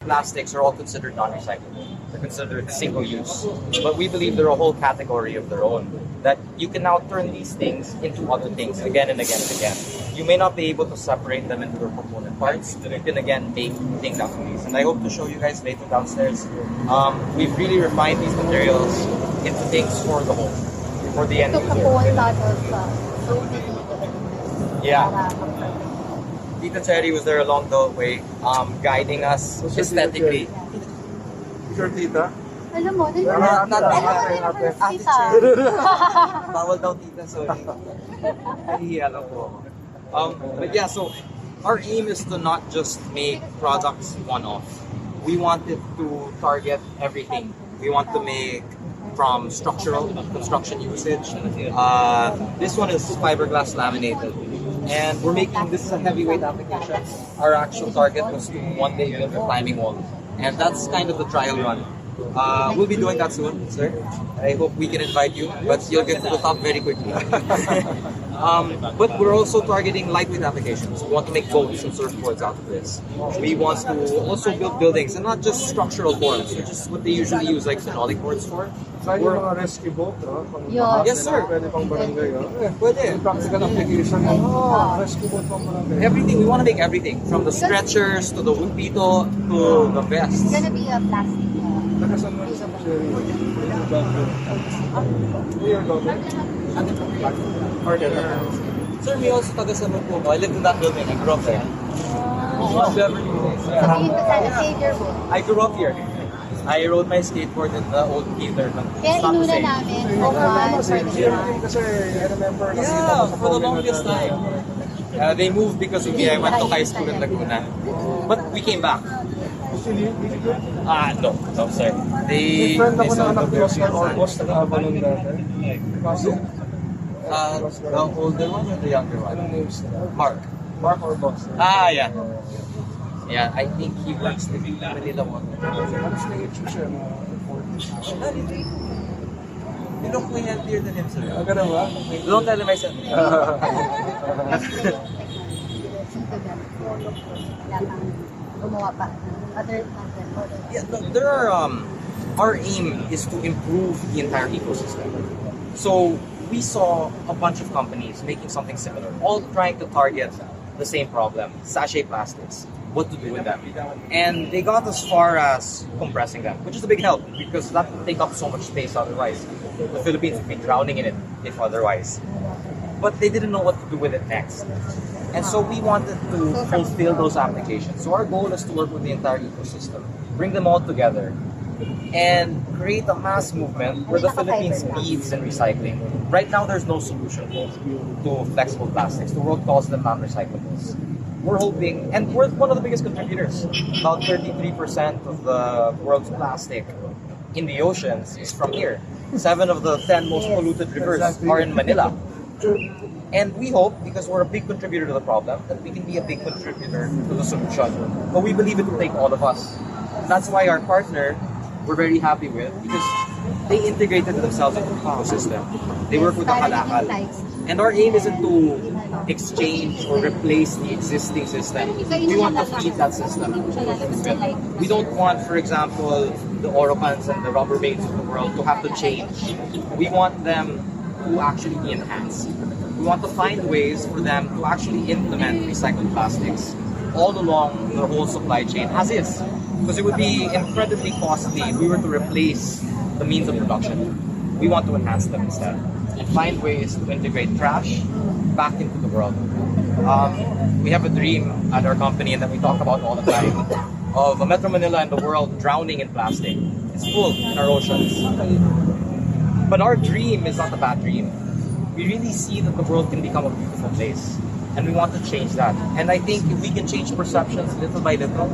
plastics are all considered non-recyclable. They're considered single-use. But we believe they're a whole category of their own, that you can now turn these things into other things again and again and again. You may not be able to separate them into their component parts, but you can again make things out of these. And I hope to show you guys later downstairs. We've really refined these materials into things for the home, for the end user. Yeah. Tita Cherry was there along the way, guiding us aesthetically. Your tita? Alam mo, Not Ate Ate Cherry. Bawal daw tita, sorry. Nahihiya lang po. But yeah, so our aim is to not just make products one-off. We wanted to target everything. We want to make from structural construction usage. This one is fiberglass laminated. And we're making, this is a heavyweight application. Our actual target was to one day build a climbing wall. And that's kind of the trial run. We'll be doing that soon, sir. I hope we can invite you, but you'll get to the top very quickly. But we're also targeting lightweight applications. We want to make boats and surfboards out of this. We want to also build buildings, and not just structural boards, which is what they usually use like phenolic boards for. Saan yung mga rescue boat, no? Yes, sir. Pwede pang barangay, no? Pwede. Yung practical application, rescue boat pang barangay. Everything, we want to make everything. From the stretchers, to the woodpito, to the vests. It's gonna be a plastic. Nakasan mo sa Sherry? Your daughter? Partner. Sir, may also taga-Samon po. I lived in that building. I grew up there. Beverly Hills. Sabihin ko sana savior mo. I grew up here. I rode my skateboard in the old theater. Kaya inuna namin. Overall, Kasi I remember Yeah, for the longest time. They moved because of me. I went to high school in Laguna. But we came back. No, sir. May friend ako na anak ni Oscar Orbos, nag-aabalon dati. Kasi? The older one or the younger one? Anong names nila? Mark. Mark Orbos. Yeah. Yeah, I think he works in Manila one. Alas na yung siya, mga 40. You look way healthier than him, sir. Ganun ba? Don't tell him I said. Gumawa pa. Other Yeah, there are, our aim is to improve the entire ecosystem. So we saw a bunch of companies making something similar, all trying to target the same problem, sachet plastics, what to do with them. And they got as far as compressing them, which is a big help because that would take up so much space otherwise. The Philippines would be drowning in it if otherwise. But they didn't know what to do with it next. And so we wanted to fulfill those applications. So our goal is to work with the entire ecosystem, bring them all together, and create a mass movement where the Philippines leads in recycling. Right now, there's no solution to flexible plastics. The world calls them non-recyclables. We're hoping, and we're one of the biggest contributors. About 33% of the world's plastic in the oceans is from here. 7 of the 10 most polluted rivers are in Manila. And we hope, because we're a big contributor to the problem, that we can be a big contributor to the solution. But we believe it will take all of us. That's why our partner, we're very happy with, because they integrated themselves into the ecosystem. They work with the halakal. And our aim isn't to exchange or replace the existing system. We want to feed that system. We don't want, for example, the Orocans and the Rubbermaids of the world to have to change. We want them to actually be enhanced. We want to find ways for them to actually implement recycled plastics all along the whole supply chain as is. Because it would be incredibly costly if we were to replace the means of production. We want to enhance them instead and find ways to integrate trash back into the world. We have a dream at our company and that we talk about all the time of a Metro Manila and the world drowning in plastic. It's full in our oceans. But our dream is not a bad dream. We really see that the world can become a beautiful place. And we want to change that. And I think if we can change perceptions little by little,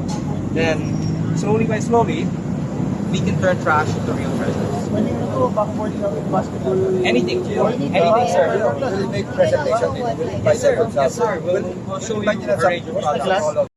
then slowly by slowly, we can turn trash into real treasures. Anything, sir. Will you make presentation? Yes, sir. We'll show you a range of products.